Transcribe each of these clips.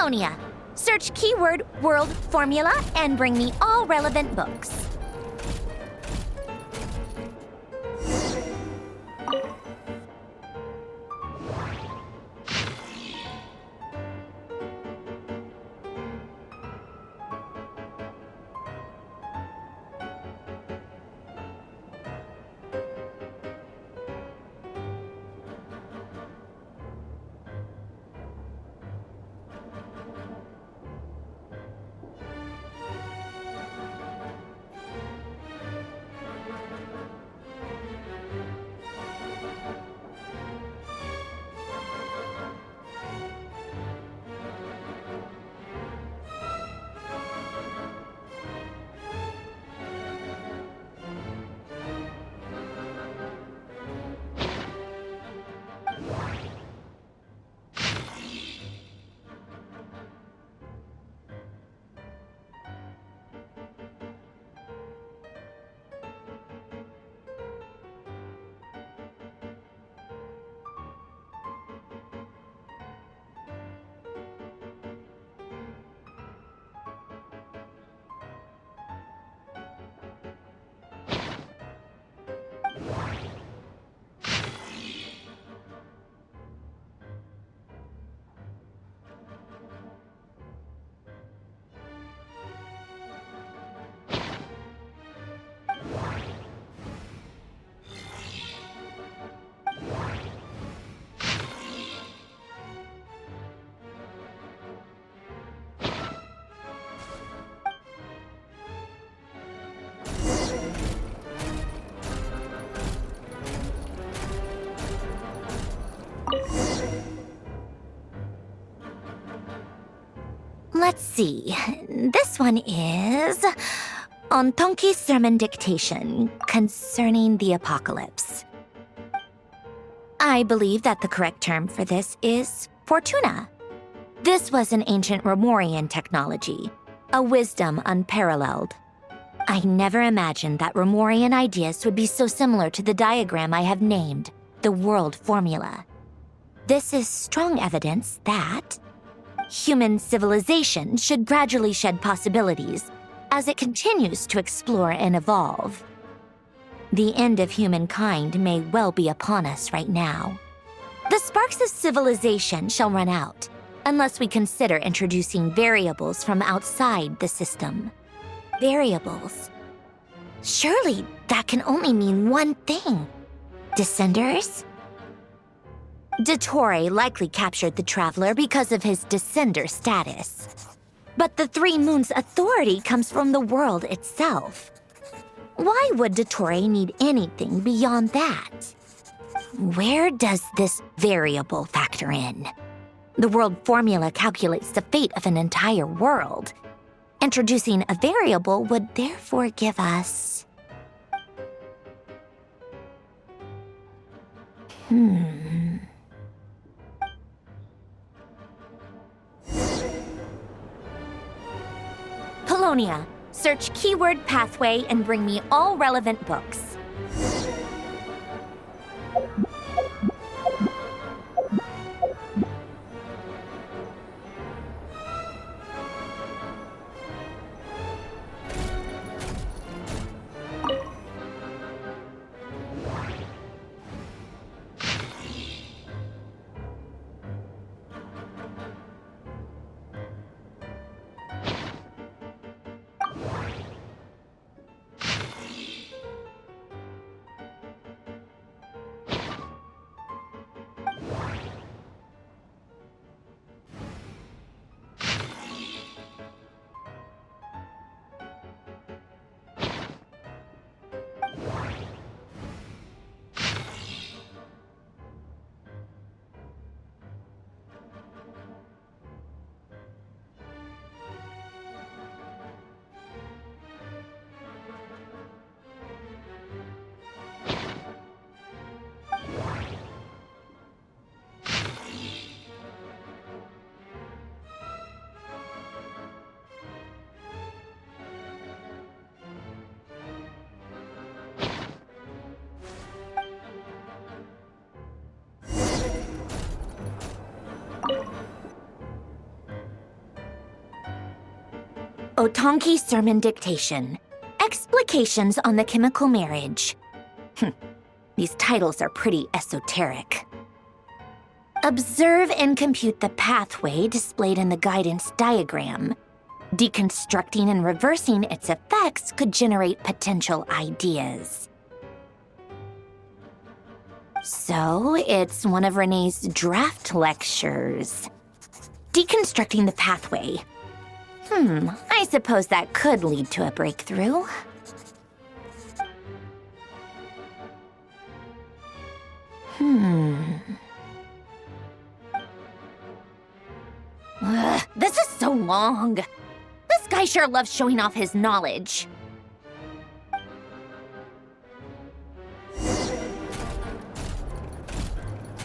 Polonia. Search keyword world formula and bring me all relevant books. Let's see. This one is on Tonki's sermon dictation concerning the apocalypse. I believe that the correct term for this is Fortuna. This was an ancient Romorian technology, a wisdom unparalleled. I never imagined that Romorian ideas would be so similar to the diagram I have named, the world formula. This is strong evidence that human civilization should gradually shed possibilities as it continues to explore and evolve. The end of humankind may well be upon us right now. The sparks of civilization shall run out unless we consider introducing variables from outside the system. Variables. Surely that can only mean one thing. Descenders? Dottore likely captured the Traveler because of his descender status. But the Three Moons' authority comes from the world itself. Why would Dottore need anything beyond that? Where does this variable factor in? The world formula calculates the fate of an entire world. Introducing a variable would therefore give us... Polonia. Search keyword pathway and bring me all relevant books. Otonki Sermon Dictation. Explications on the Chemical Marriage. These titles are pretty esoteric. Observe and compute the pathway displayed in the guidance diagram. Deconstructing and reversing its effects could generate potential ideas. So, it's one of Renee's draft lectures. Deconstructing the pathway. I suppose that could lead to a breakthrough. This is so long. This guy sure loves showing off his knowledge.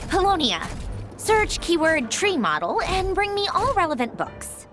Polonia. Search keyword tree model and bring me all relevant books.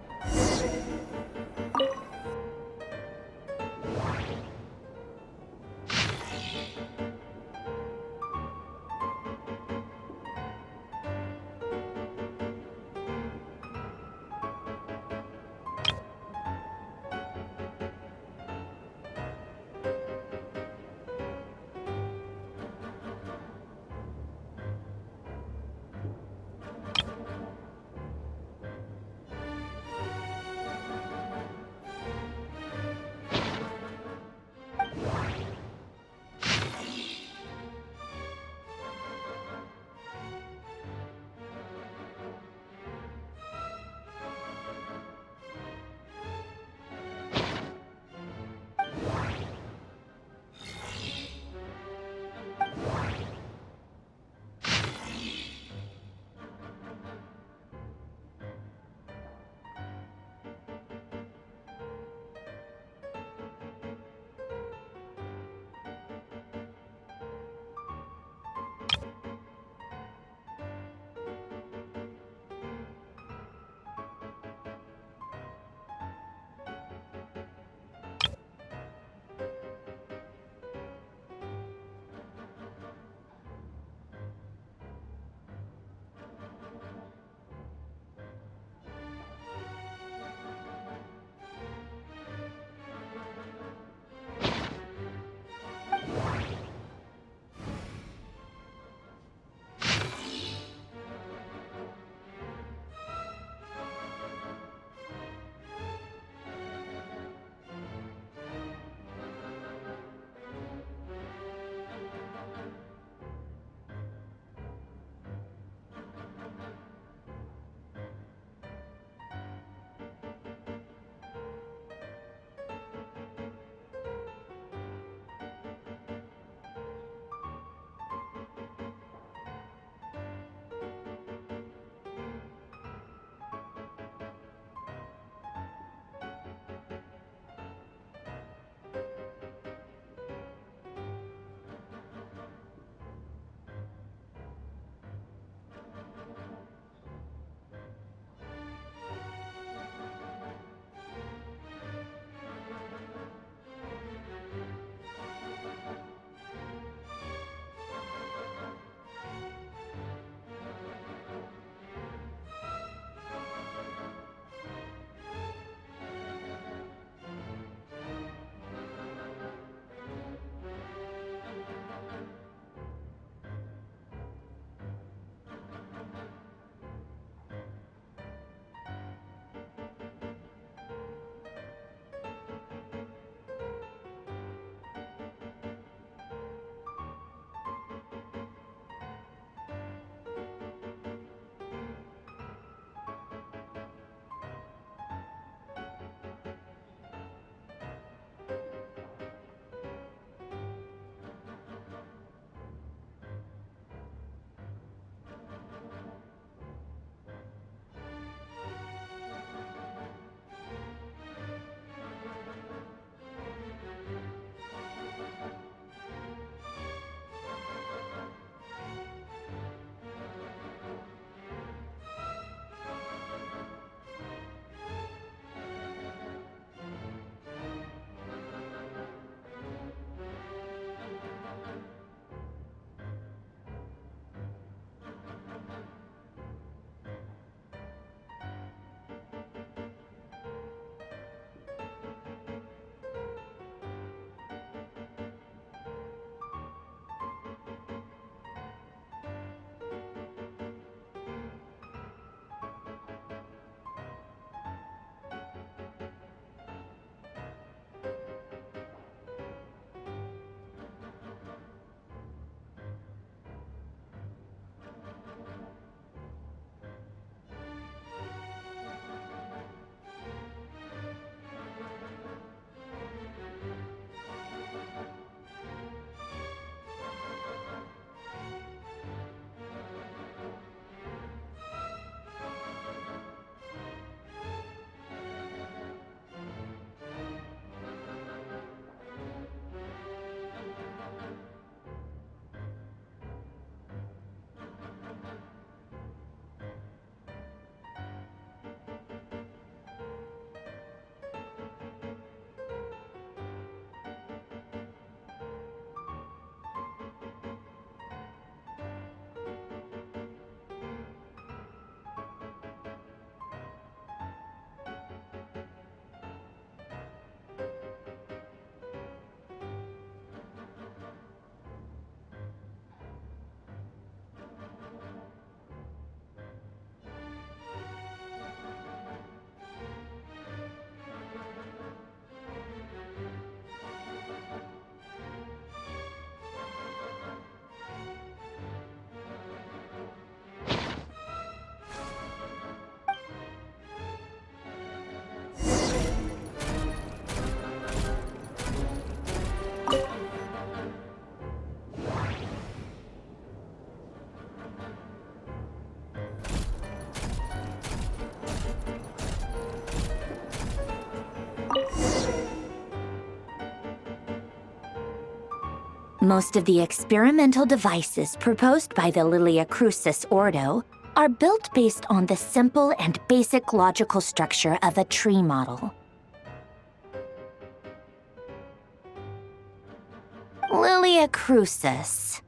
Most of the experimental devices proposed by the Lilia Crucis Ordo are built based on the simple and basic logical structure of a tree model. Lilia Crucis.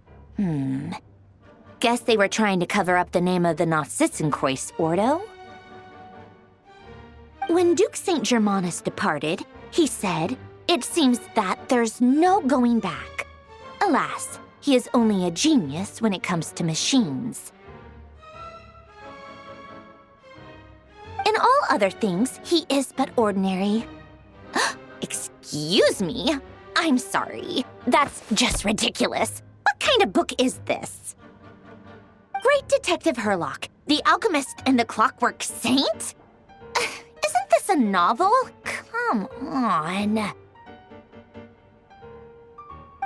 Guess they were trying to cover up the name of the Narcissan Quest Ordo? When Duke St. Germanus departed, he said, "It seems that there's no going back." Alas, he is only a genius when it comes to machines. In all other things, he is but ordinary. Excuse me? I'm sorry. That's just ridiculous. What kind of book is this? Great Detective Herlock, the Alchemist and the Clockwork Saint? Isn't this a novel? Come on.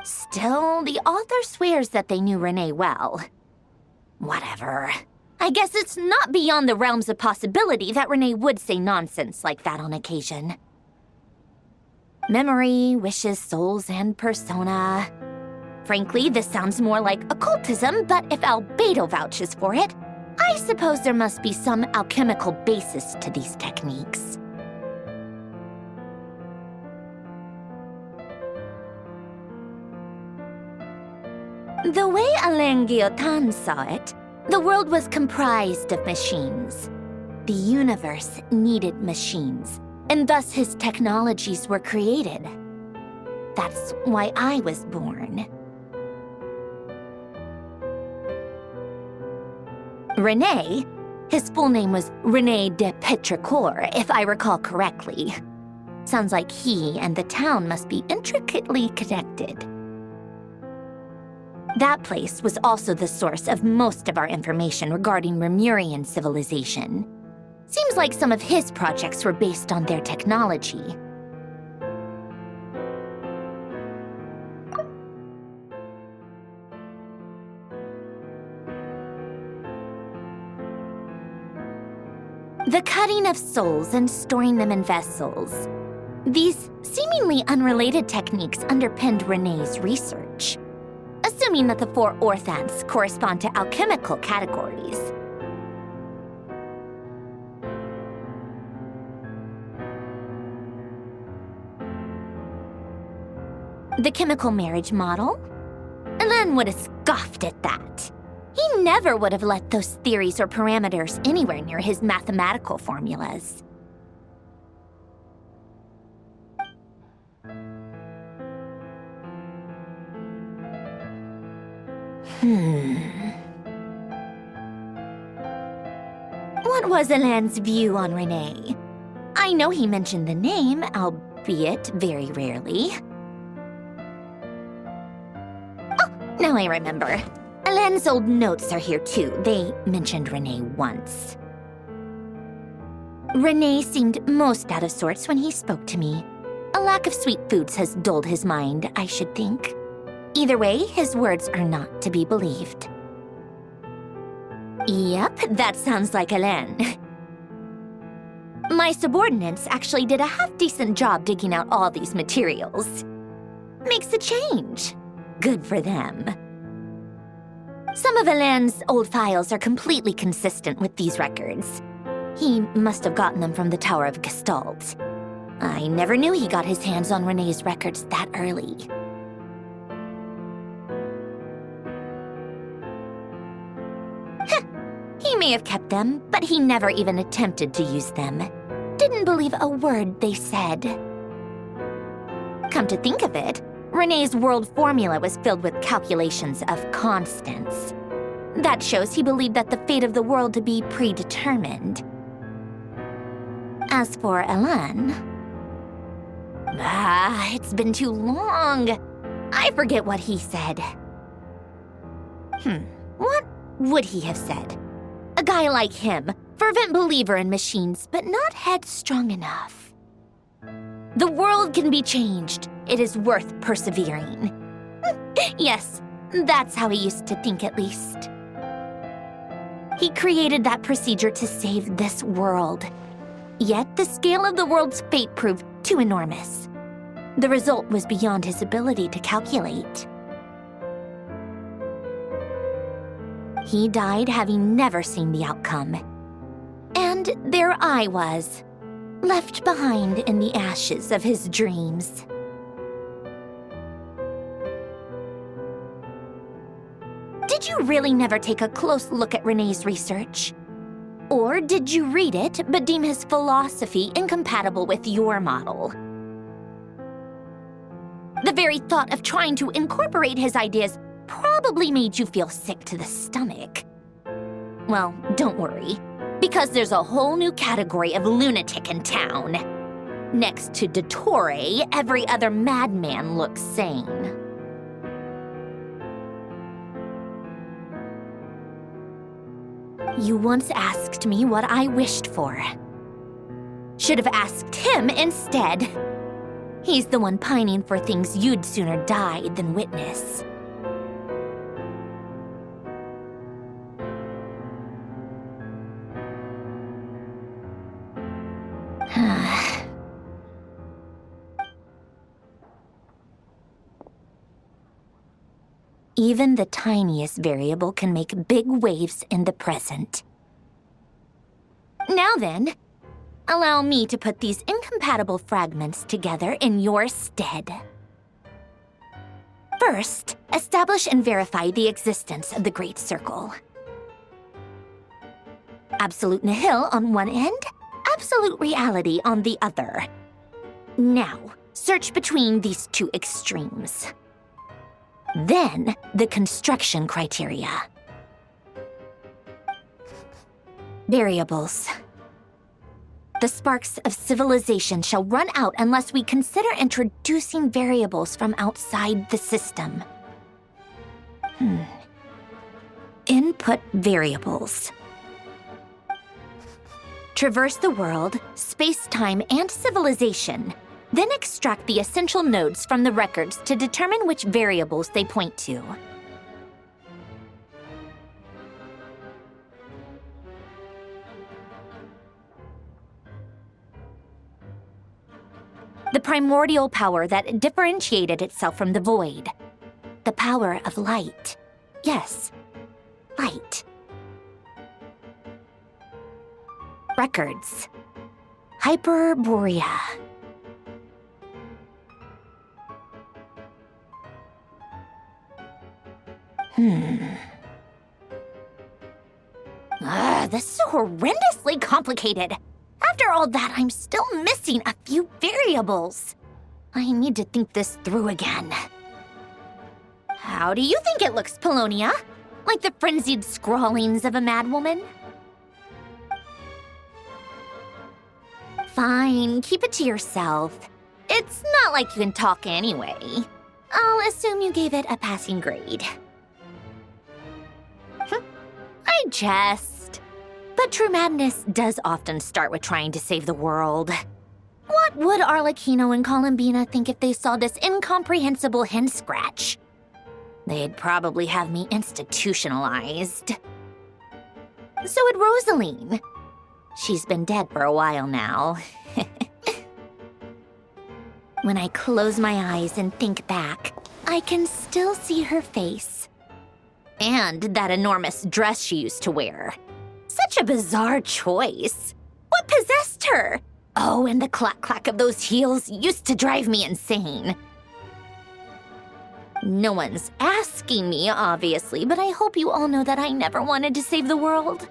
Still, the author swears that they knew Renee well. Whatever. I guess it's not beyond the realms of possibility that Renee would say nonsense like that on occasion. Memory, wishes, souls, and persona. Frankly, this sounds more like occultism, but if Albedo vouches for it, I suppose there must be some alchemical basis to these techniques. The way Alain Guillotin saw it, the world was comprised of machines. The universe needed machines, and thus his technologies were created. That's why I was born. René, his full name was René de Petrichor, if I recall correctly. Sounds like he and the town must be intricately connected. That place was also the source of most of our information regarding Remurian civilization. Seems like some of his projects were based on their technology. The cutting of souls and storing them in vessels. These seemingly unrelated techniques underpinned René's research, assuming that the 4 orthants correspond to alchemical categories. The chemical marriage model? Alain would have scoffed at that. He never would have let those theories or parameters anywhere near his mathematical formulas. What was Alain's view on René? I know he mentioned the name, albeit very rarely. Oh, now I remember. Alain's old notes are here too. They mentioned René once. René seemed most out of sorts when he spoke to me. A lack of sweet foods has dulled his mind, I should think. Either way, his words are not to be believed. Yep, that sounds like Alain. My subordinates actually did a half-decent job digging out all these materials. Makes a change. Good for them. Some of Alain's old files are completely consistent with these records. He must have gotten them from the Tower of Gestalt. I never knew he got his hands on René's records that early. He may have kept them, but he never even attempted to use them. Didn't believe a word they said. Come to think of it, René's world formula was filled with calculations of constants. That shows he believed that the fate of the world to be predetermined. As for Alain... it's been too long. I forget what he said. What would he have said? A guy like him, fervent believer in machines, but not headstrong enough. The world can be changed. It is worth persevering. Yes, that's how he used to think at least. He created that procedure to save this world. Yet the scale of the world's fate proved too enormous. The result was beyond his ability to calculate. He died having never seen the outcome. And there I was, left behind in the ashes of his dreams. Did you really never take a close look at Renee's research? Or did you read it but deem his philosophy incompatible with your model? The very thought of trying to incorporate his ideas probably made you feel sick to the stomach. Well, don't worry, because there's a whole new category of lunatic in town. Next to Dottore, every other madman looks sane. You once asked me what I wished for. Should have asked him instead. He's the one pining for things you'd sooner die than witness. Even the tiniest variable can make big waves in the present. Now then, allow me to put these incompatible fragments together in your stead. First, establish and verify the existence of the Great Circle. Absolute nihil on one end, absolute reality on the other. Now, search between these two extremes. Then, the construction criteria. Variables. The sparks of civilization shall run out unless we consider introducing variables from outside the system. Input variables. Traverse the world, space-time, and civilization. Then extract the essential nodes from the records to determine which variables they point to. The primordial power that differentiated itself from the void. The power of light. Yes, light. Records. Hyperborea. This is so horrendously complicated. After all that, I'm still missing a few variables. I need to think this through again. How do you think it looks, Polonia? Like the frenzied scrawlings of a madwoman? Fine, keep it to yourself. It's not like you can talk anyway. I'll assume you gave it a passing grade. I jest. But true madness does often start with trying to save the world. What would Arlecchino and Columbina think if they saw this incomprehensible hen scratch? They'd probably have me institutionalized. So would Rosaline. She's been dead for a while now. When I close my eyes and think back, I can still see her face. And that enormous dress she used to wear. Such a bizarre choice. What possessed her? Oh, and the clack-clack of those heels used to drive me insane. No one's asking me, obviously, but I hope you all know that I never wanted to save the world.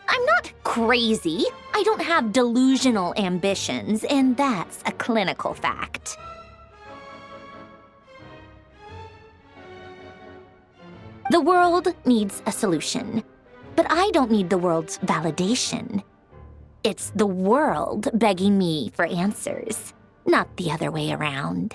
I'm not crazy. I don't have delusional ambitions, and that's a clinical fact. The world needs a solution, but I don't need the world's validation. It's the world begging me for answers, not the other way around.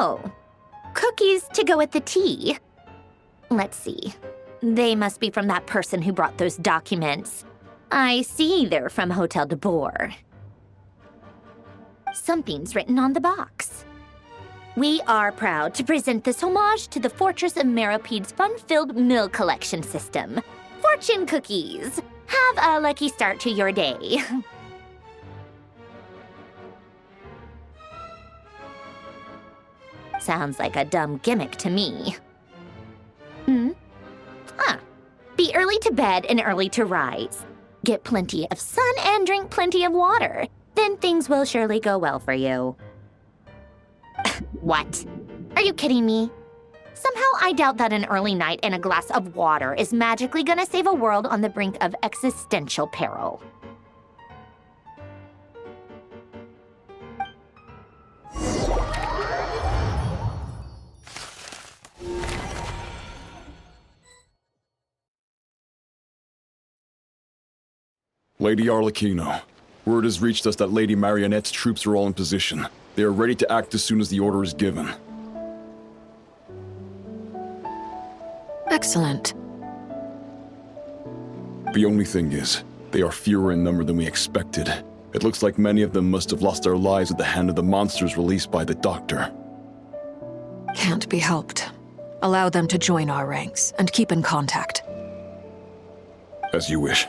Oh, cookies to go with the tea. Let's see. They must be from that person who brought those documents. I see they're from Hotel de Boer. Something's written on the box. We are proud to present this homage to the Fortress of Meropede's fun-filled mill collection system. Fortune cookies. Have a lucky start to your day. Sounds like a dumb gimmick to me. Be early to bed and early to rise. Get plenty of sun and drink plenty of water. Then things will surely go well for you. What? Are you kidding me? Somehow I doubt that an early night and a glass of water is magically gonna save a world on the brink of existential peril. Lady Arlecchino, word has reached us that Lady Marionette's troops are all in position. They are ready to act as soon as the order is given. Excellent. The only thing is, they are fewer in number than we expected. It looks like many of them must have lost their lives at the hand of the monsters released by the Doctor. Can't be helped. Allow them to join our ranks and keep in contact. As you wish.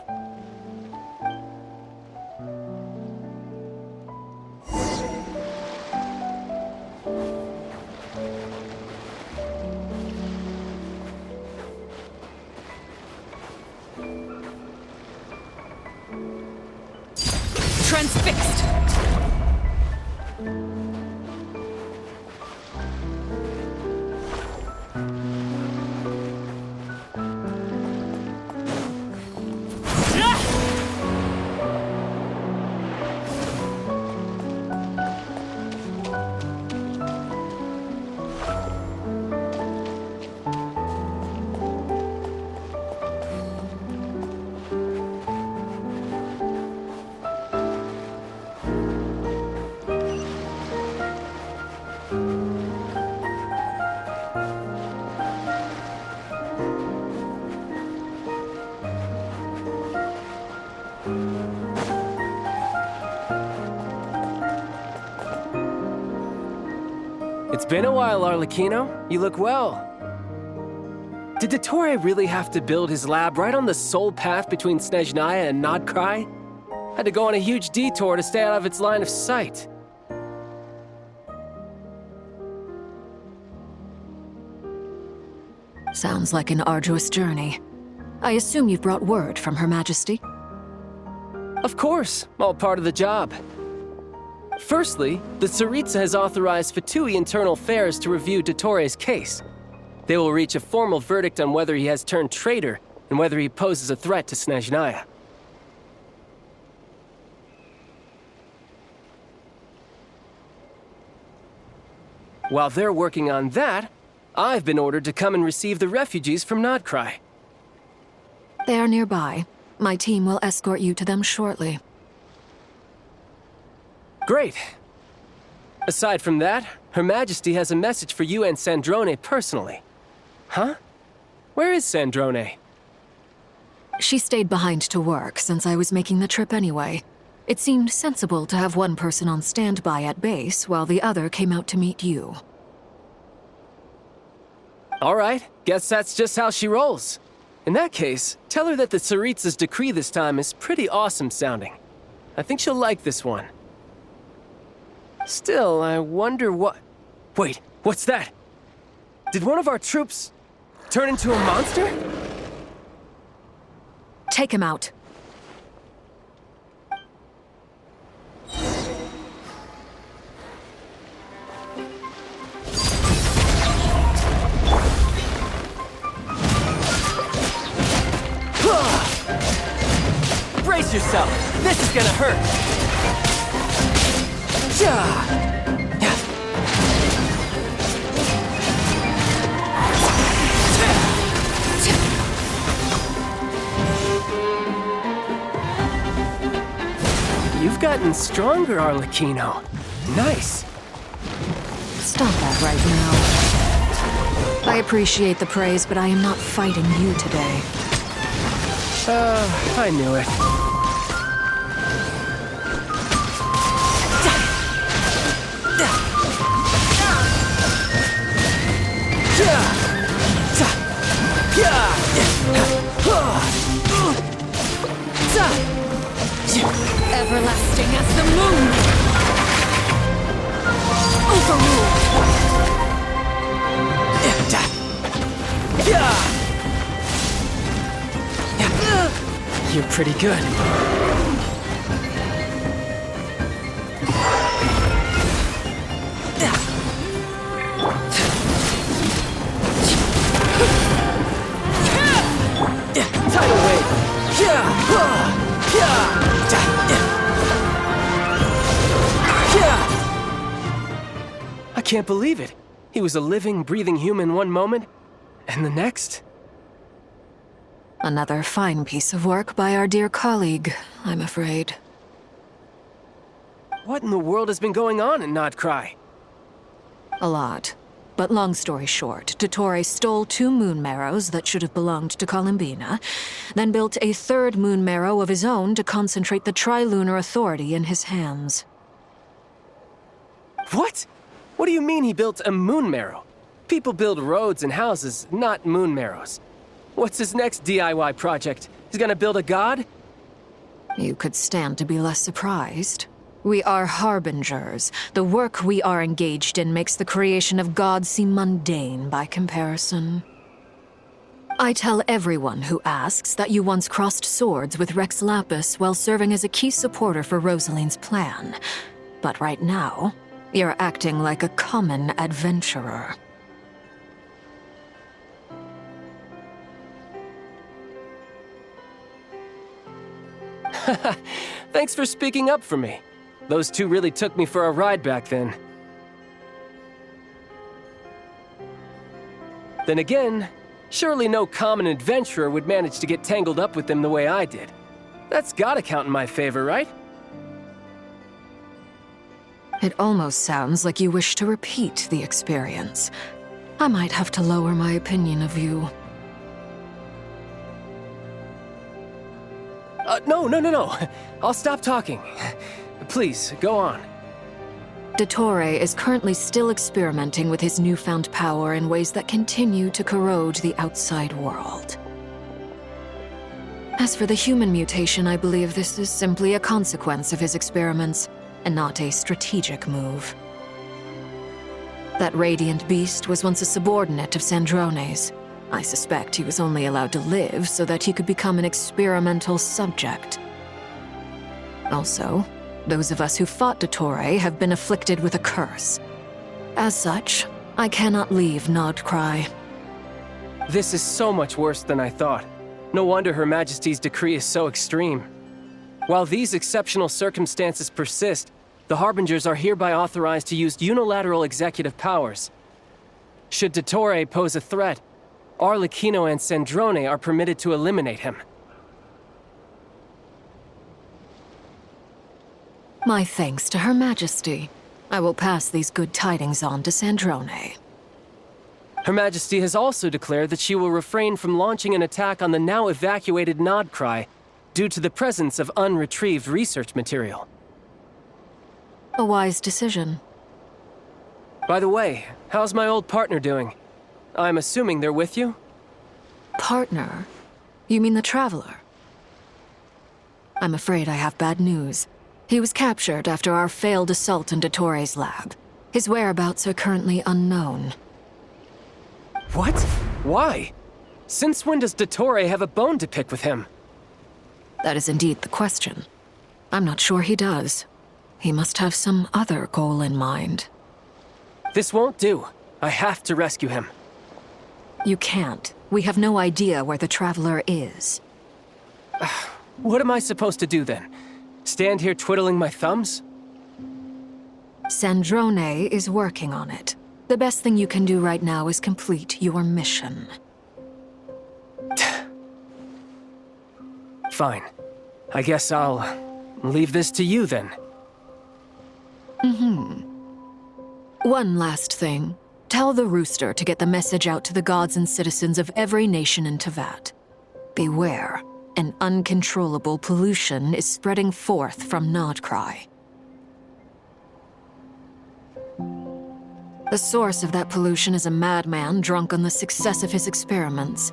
Transfixed! It's been a while, Arlecchino. You look well. Did Dottore really have to build his lab right on the sole path between Snezhnaya and Nodkrai? Had to go on a huge detour to stay out of its line of sight. Sounds like an arduous journey. I assume you've brought word from Her Majesty? Of course, all part of the job. Firstly, the Tsaritsa has authorized Fatui Internal Affairs to review Dottore's case. They will reach a formal verdict on whether he has turned traitor and whether he poses a threat to Snezhnaya. While they're working on that, I've been ordered to come and receive the refugees from Nodkrai. They are nearby. My team will escort you to them shortly. Great. Aside from that, Her Majesty has a message for you and Sandrone personally. Huh? Where is Sandrone? She stayed behind to work since I was making the trip anyway. It seemed sensible to have one person on standby at base while the other came out to meet you. All right, guess that's just how she rolls. In that case, tell her that the Tsaritsa's decree this time is pretty awesome sounding. I think she'll like this one. Still, I wonder what... Wait, what's that? Did one of our troops turn into a monster? Take him out. Brace yourself! This is gonna hurt! You've gotten stronger, Arlecchino. Nice. Stop that right now. I appreciate the praise, but I am not fighting you today. I knew it. Everlasting as the moon! Overruled! You're pretty good. Tidal wave. I can't believe it. He was a living, breathing human one moment, and the next... Another fine piece of work by our dear colleague, I'm afraid. What in the world has been going on in Nodcry? A lot. But long story short, Dottore stole 2 moon marrows that should have belonged to Columbina, then built a 3rd moon marrow of his own to concentrate the Tri-Lunar Authority in his hands. What? What do you mean he built a moon marrow? People build roads and houses, not moon marrows. What's his next DIY project? He's gonna build a god? You could stand to be less surprised. We are harbingers. The work we are engaged in makes the creation of gods seem mundane by comparison. I tell everyone who asks that you once crossed swords with Rex Lapis while serving as a key supporter for Rosaline's plan. But right now, you're acting like a common adventurer. Thanks for speaking up for me. Those 2 really took me for a ride back then. Then again, surely no common adventurer would manage to get tangled up with them the way I did. That's gotta count in my favor, right? It almost sounds like you wish to repeat the experience. I might have to lower my opinion of you. No. I'll stop talking. Please, go on. Dottore is currently still experimenting with his newfound power in ways that continue to corrode the outside world. As for the human mutation, I believe this is simply a consequence of his experiments, and not a strategic move. That radiant beast was once a subordinate of Sandrone's. I suspect he was only allowed to live so that he could become an experimental subject. Also, those of us who fought Dottore have been afflicted with a curse. As such, I cannot leave Nodcry. This is so much worse than I thought. No wonder Her Majesty's decree is so extreme. While these exceptional circumstances persist, the Harbingers are hereby authorized to use unilateral executive powers. Should Dottore pose a threat, Arlecchino and Sandrone are permitted to eliminate him. My thanks to Her Majesty. I will pass these good tidings on to Sandrone. Her Majesty has also declared that she will refrain from launching an attack on the now evacuated Nodcry due to the presence of unretrieved research material. A wise decision. By the way, how's my old partner doing? I'm assuming they're with you? Partner? You mean the Traveler? I'm afraid I have bad news. He was captured after our failed assault in Dottore's lab. His whereabouts are currently unknown. What? Why? Since when does Dottore have a bone to pick with him? That is indeed the question. I'm not sure he does. He must have some other goal in mind. This won't do. I have to rescue him. You can't. We have no idea where the Traveler is. What am I supposed to do then? Stand here twiddling my thumbs? Sandrone is working on it. The best thing you can do right now is complete your mission. Fine. I guess I'll leave this to you then. One last thing. Tell the rooster to get the message out to the gods and citizens of every nation in Teyvat. Beware, an uncontrollable pollution is spreading forth from Nodcry. The source of that pollution is a madman drunk on the success of his experiments.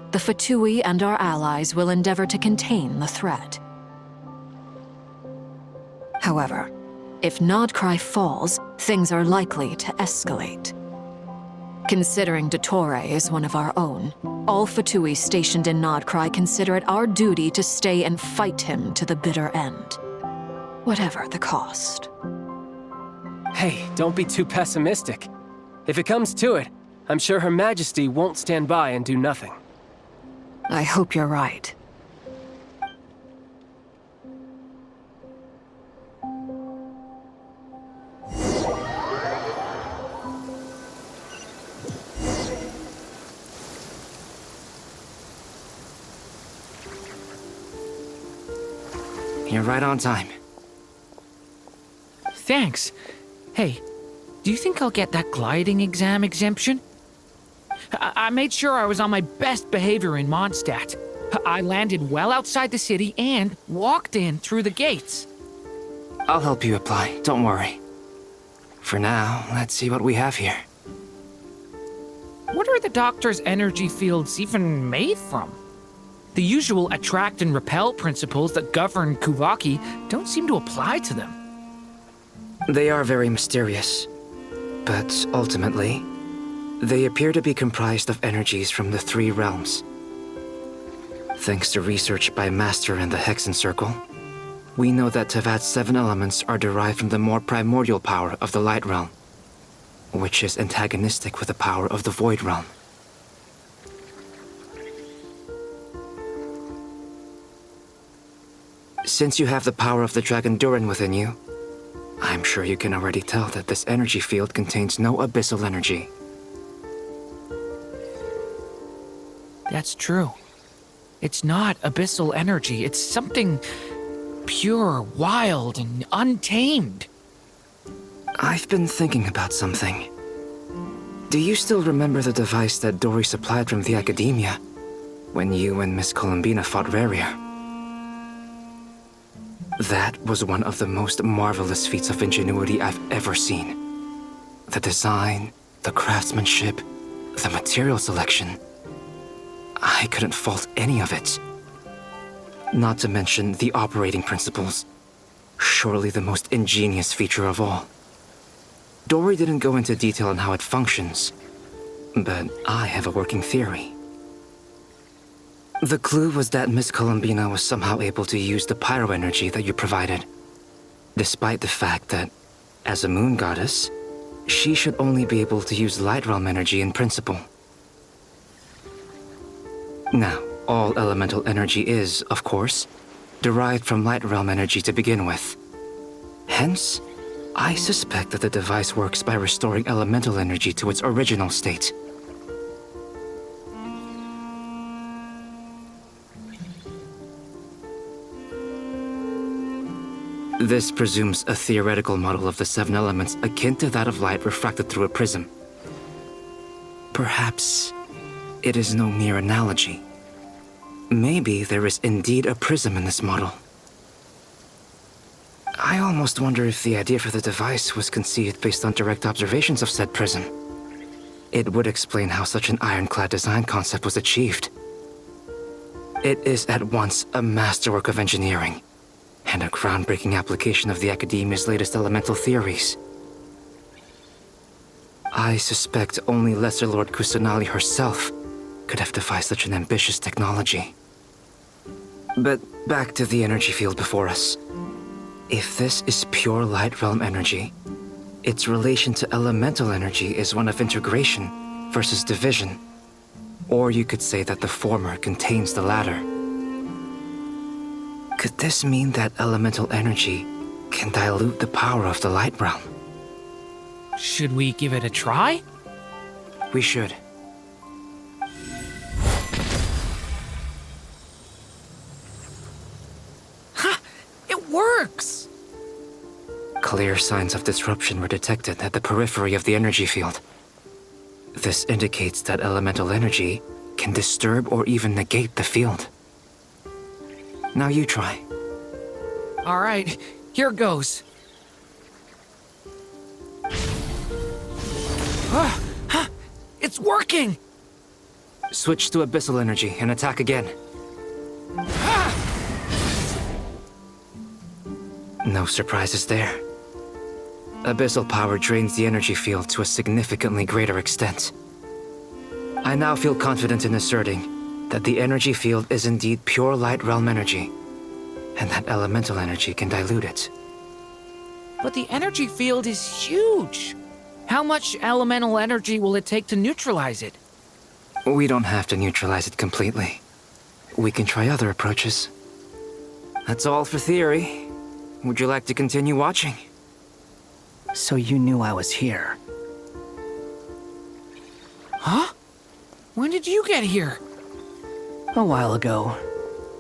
The Fatui and our allies will endeavor to contain the threat. However, if Nodcry falls, things are likely to escalate. Considering Dottore is one of our own, all Fatui stationed in Nodcry consider it our duty to stay and fight him to the bitter end. Whatever the cost. Hey, don't be too pessimistic. If it comes to it, I'm sure Her Majesty won't stand by and do nothing. I hope you're right. You're right on time. Thanks. Hey, do you think I'll get that gliding exam exemption? I made sure I was on my best behavior in Mondstadt. I landed well outside the city and walked in through the gates. I'll help you apply, don't worry. For now, let's see what we have here. What are the doctor's energy fields even made from? The usual attract and repel principles that govern Kuvaki don't seem to apply to them. They are very mysterious, but ultimately, they appear to be comprised of energies from the 3 realms. Thanks to research by Master in the Hexen Circle, we know that Teyvat's 7 elements are derived from the more primordial power of the Light Realm, which is antagonistic with the power of the Void Realm. Since you have the power of the Dragon Durin within you, I'm sure you can already tell that this energy field contains no abyssal energy. That's true. It's not abyssal energy. It's something pure, wild, and untamed. I've been thinking about something. Do you still remember the device that Dory supplied from the Academia when you and Miss Columbina fought Raria? That was one of the most marvelous feats of ingenuity I've ever seen. The design, the craftsmanship, the material selection. I couldn't fault any of it. Not to mention the operating principles. Surely the most ingenious feature of all. Dory didn't go into detail on how it functions, but I have a working theory. The clue was that Miss Columbina was somehow able to use the pyro energy that you provided, despite the fact that, as a moon goddess, she should only be able to use Light Realm energy in principle. Now, all elemental energy is, of course, derived from Light Realm energy to begin with. Hence, I suspect that the device works by restoring elemental energy to its original state. This presumes a theoretical model of the 7 elements akin to that of light refracted through a prism. Perhaps it is no mere analogy. Maybe there is indeed a prism in this model. I almost wonder if the idea for the device was conceived based on direct observations of said prism. It would explain how such an ironclad design concept was achieved. It is at once a masterwork of engineering and a groundbreaking application of the Academia's latest elemental theories. I suspect only Lesser Lord Kusanali herself could have devised such an ambitious technology. But back to the energy field before us. If this is pure Light Realm energy, its relation to elemental energy is one of integration versus division. Or you could say that the former contains the latter. Could this mean that elemental energy can dilute the power of the Light Realm? Should we give it a try? We should. Ha! It works! Clear signs of disruption were detected at the periphery of the energy field. This indicates that elemental energy can disturb or even negate the field. Now you try. All right, here goes. It's working! Switch to abyssal energy and attack again. No surprises there. Abyssal power drains the energy field to a significantly greater extent. I now feel confident in asserting that the energy field is indeed pure light realm energy, and that elemental energy can dilute it. But the energy field is huge. How much elemental energy will it take to neutralize it? We don't have to neutralize it completely. We can try other approaches. That's all for theory. Would you like to continue watching? So you knew I was here. Huh? When did you get here? A while ago.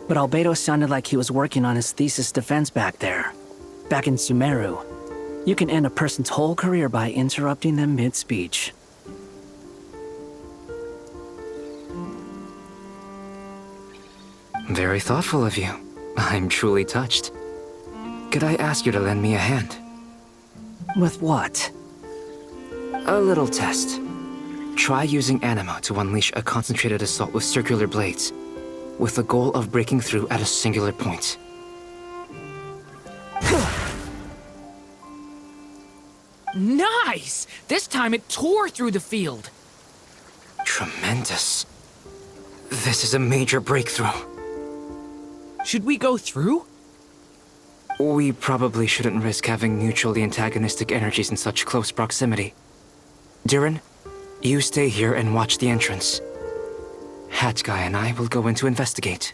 But Albedo sounded like he was working on his thesis defense back there. Back in Sumeru. You can end a person's whole career by interrupting them mid-speech. Very thoughtful of you. I'm truly touched. Could I ask you to lend me a hand? With what? A little test. Try using Anima to unleash a concentrated assault with circular blades, with the goal of breaking through at a singular point. Nice! This time it tore through the field. Tremendous. This is a major breakthrough. Should we go through? We probably shouldn't risk having mutually antagonistic energies in such close proximity. Durin, you stay here and watch the entrance. Hat Guy and I will go in to investigate.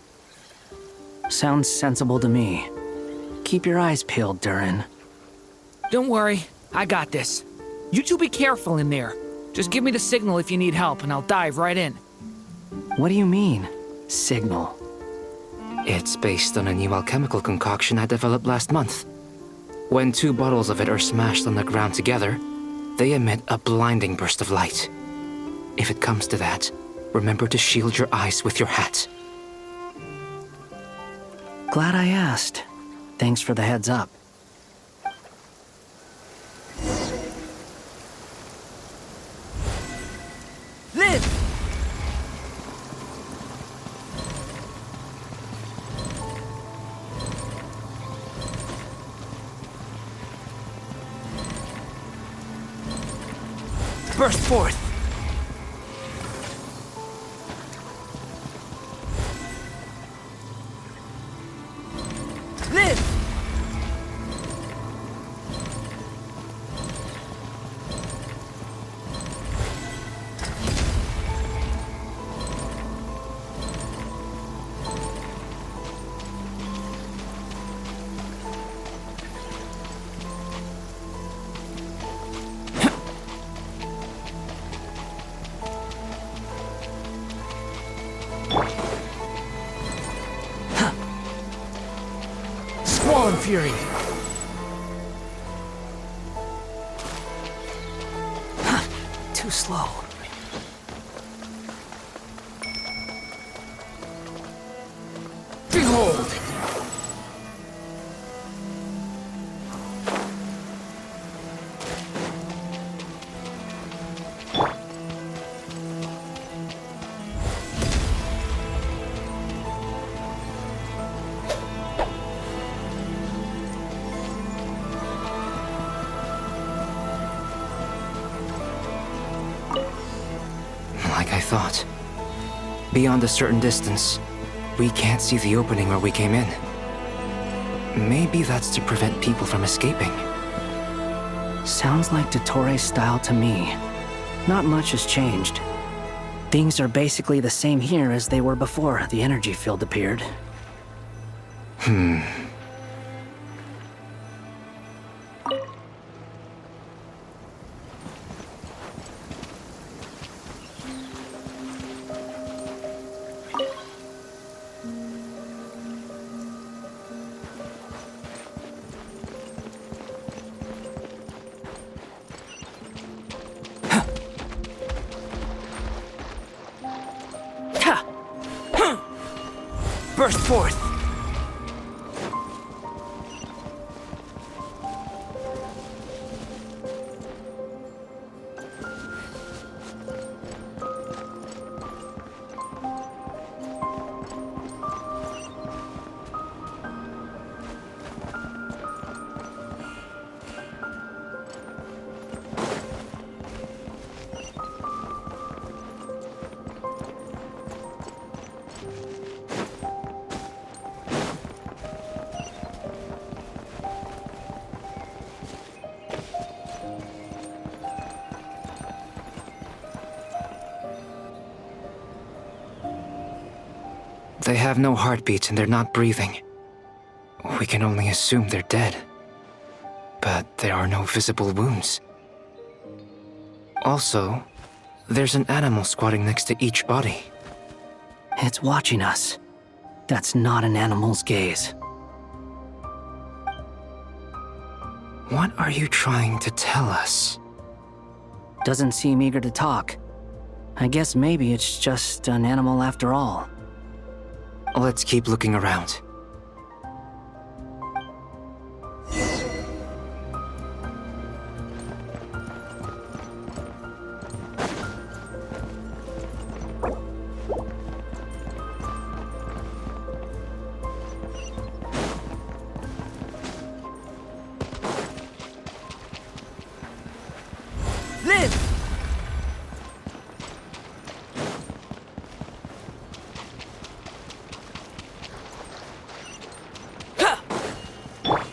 Sounds sensible to me. Keep your eyes peeled, Durin. Don't worry, I got this. You two be careful in there. Just give me the signal if you need help and I'll dive right in. What do you mean, signal? It's based on a new alchemical concoction I developed last month. When 2 bottles of it are smashed on the ground together, they emit a blinding burst of light. If it comes to that, remember to shield your eyes with your hat. Glad I asked. Thanks for the heads up. Live! Burst forth! Live! Squall Fury! Too slow. Behold! Like I thought. Beyond a certain distance, we can't see the opening where we came in. Maybe that's to prevent people from escaping. Sounds like Dottore style to me. Not much has changed. Things are basically the same here as they were before the energy field appeared. Burst forth! They have no heartbeats and they're not breathing. We can only assume they're dead. But there are no visible wounds. Also, there's an animal squatting next to each body. It's watching us. That's not an animal's gaze. What are you trying to tell us? Doesn't seem eager to talk. I guess maybe it's just an animal after all. Let's keep looking around. Live!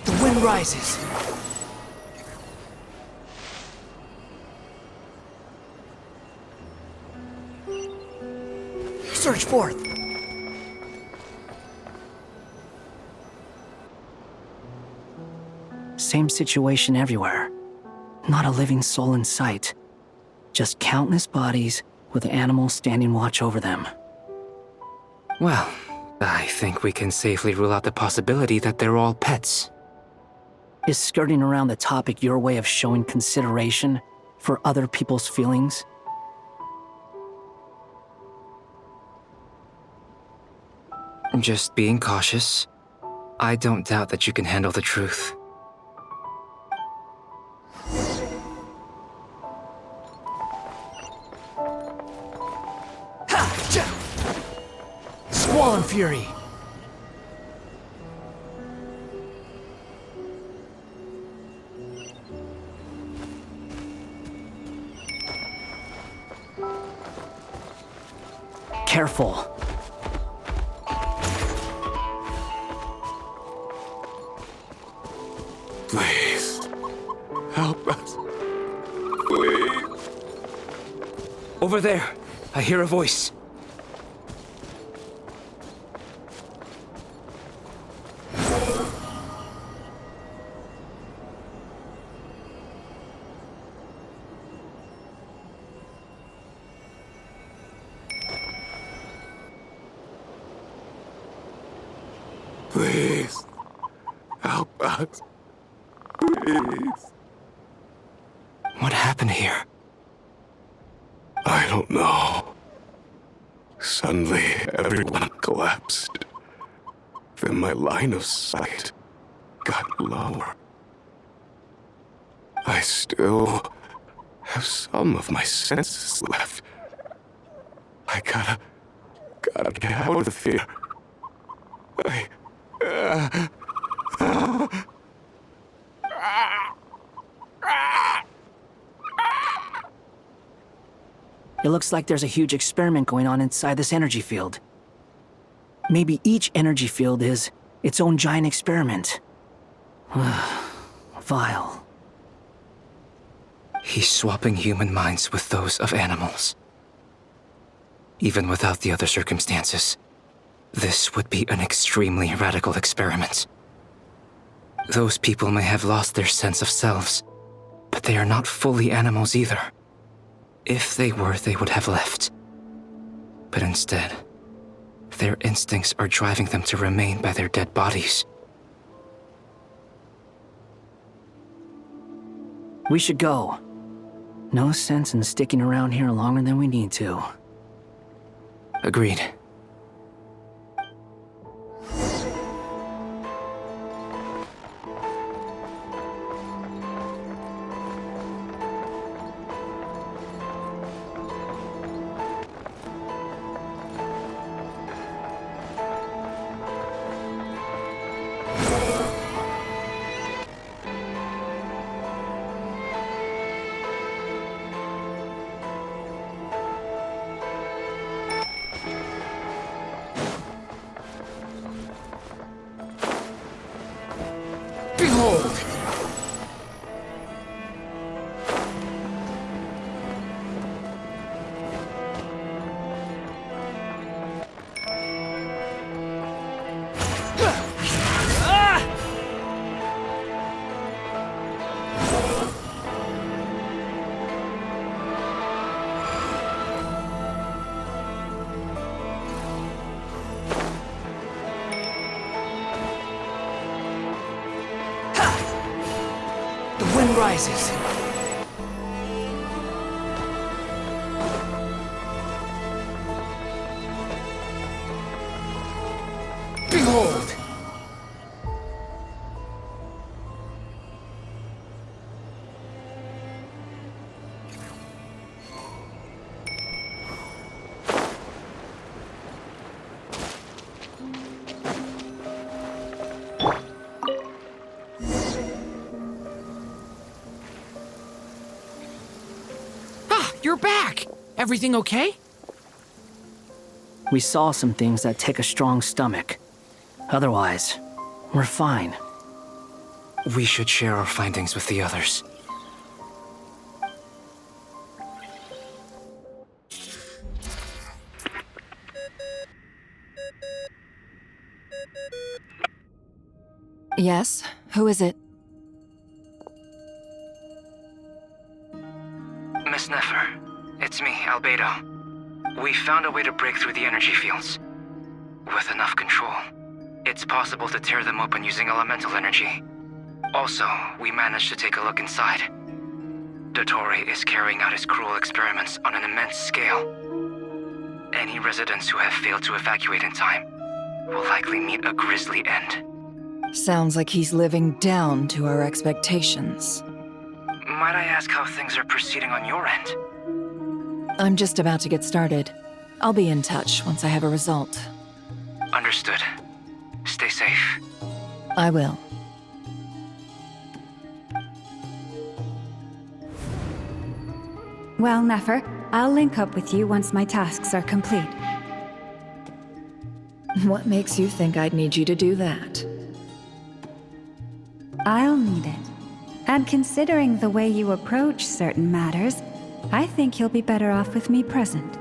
The wind rises. Search forth. Same situation everywhere. Not a living soul in sight. Just countless bodies with animals standing watch over them. Well, I think we can safely rule out the possibility that they're all pets. Is skirting around the topic your way of showing consideration for other people's feelings? Just being cautious. I don't doubt that you can handle the truth. Squall fury! Careful. Please, help us. Please. Over there, I hear a voice. Please, help us. Please. What happened here? I don't know. Suddenly, everyone collapsed. Then my line of sight got lower. I still have some of my senses left. I gotta get out of here. It looks like there's a huge experiment going on inside this energy field. Maybe each energy field is its own giant experiment. Vile. He's swapping human minds with those of animals. Even without the other circumstances, this would be an extremely radical experiment. Those people may have lost their sense of selves, but they are not fully animals either. If they were, they would have left. But instead, their instincts are driving them to remain by their dead bodies. We should go. No sense in sticking around here longer than we need to. Agreed. rises. Behold! You're back! Everything okay? We saw some things that take a strong stomach. Otherwise, we're fine. We should share our findings with the others. Yes? Who is it? Miss Nefer, it's me, Albedo. We found a way to break through the energy fields. With enough control, it's possible to tear them open using elemental energy. Also, we managed to take a look inside. Dottore is carrying out his cruel experiments on an immense scale. Any residents who have failed to evacuate in time will likely meet a grisly end. Sounds like he's living down to our expectations. Might I ask how things are proceeding on your end? I'm just about to get started. I'll be in touch once I have a result. Understood. Stay safe. I will. Well, Nefer, I'll link up with you once my tasks are complete. What makes you think I'd need you to do that? I'll need it. And considering the way you approach certain matters, I think you'll be better off with me present.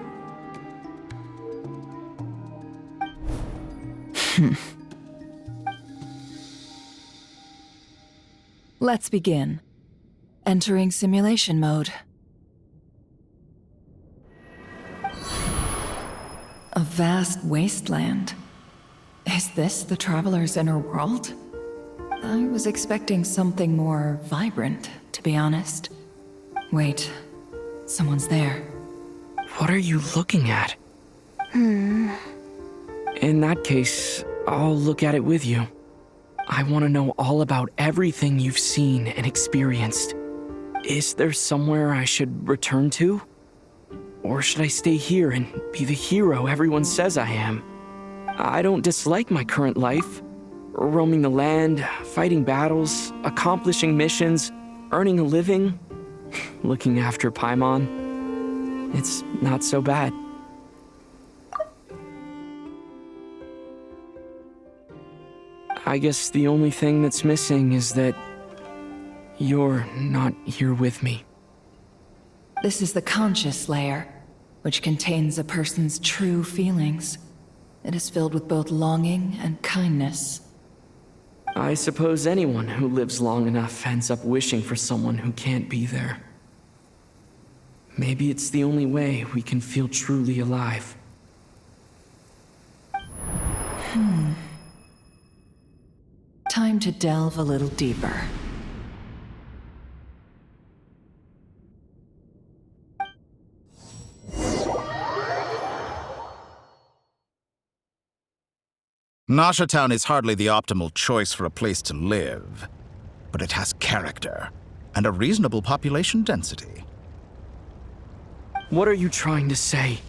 Let's begin. Entering simulation mode. A vast wasteland. Is this the Traveler's inner world? I was expecting something more vibrant, to be honest. Wait, someone's there. What are you looking at? In that case, I'll look at it with you. I want to know all about everything you've seen and experienced. Is there somewhere I should return to? Or should I stay here and be the hero everyone says I am? I don't dislike my current life. Roaming the land, fighting battles, accomplishing missions, earning a living, looking after Paimon. It's not so bad. I guess the only thing that's missing is that you're not here with me. This is the conscious layer, which contains a person's true feelings. It is filled with both longing and kindness. I suppose anyone who lives long enough ends up wishing for someone who can't be there. Maybe it's the only way we can feel truly alive. Time to delve a little deeper. Nasha Town is hardly the optimal choice for a place to live, but it has character and a reasonable population density. What are you trying to say?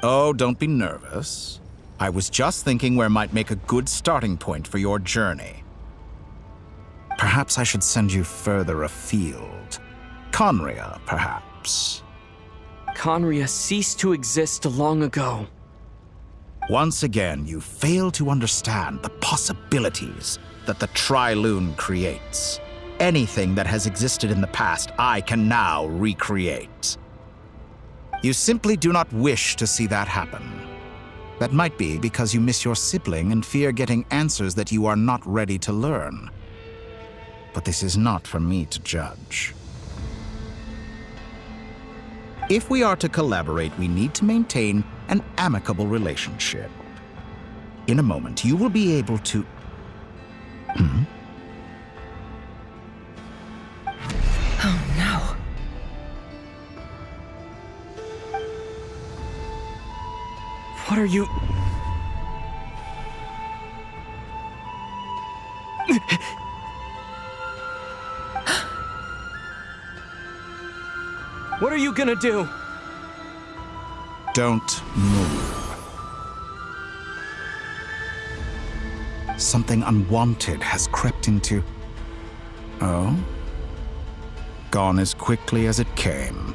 Oh, don't be nervous. I was just thinking where might make a good starting point for your journey. Perhaps I should send you further afield. Conria, perhaps. Conria ceased to exist long ago. Once again, you fail to understand the possibilities that the Tri-Lune creates. Anything that has existed in the past, I can now recreate. You simply do not wish to see that happen. That might be because you miss your sibling and fear getting answers that you are not ready to learn. But this is not for me to judge. If we are to collaborate, we need to maintain an amicable relationship. In a moment, you will be able to... Oh no. What are you... What are you gonna do? Don't move. Something unwanted has crept into... Oh? Gone as quickly as it came.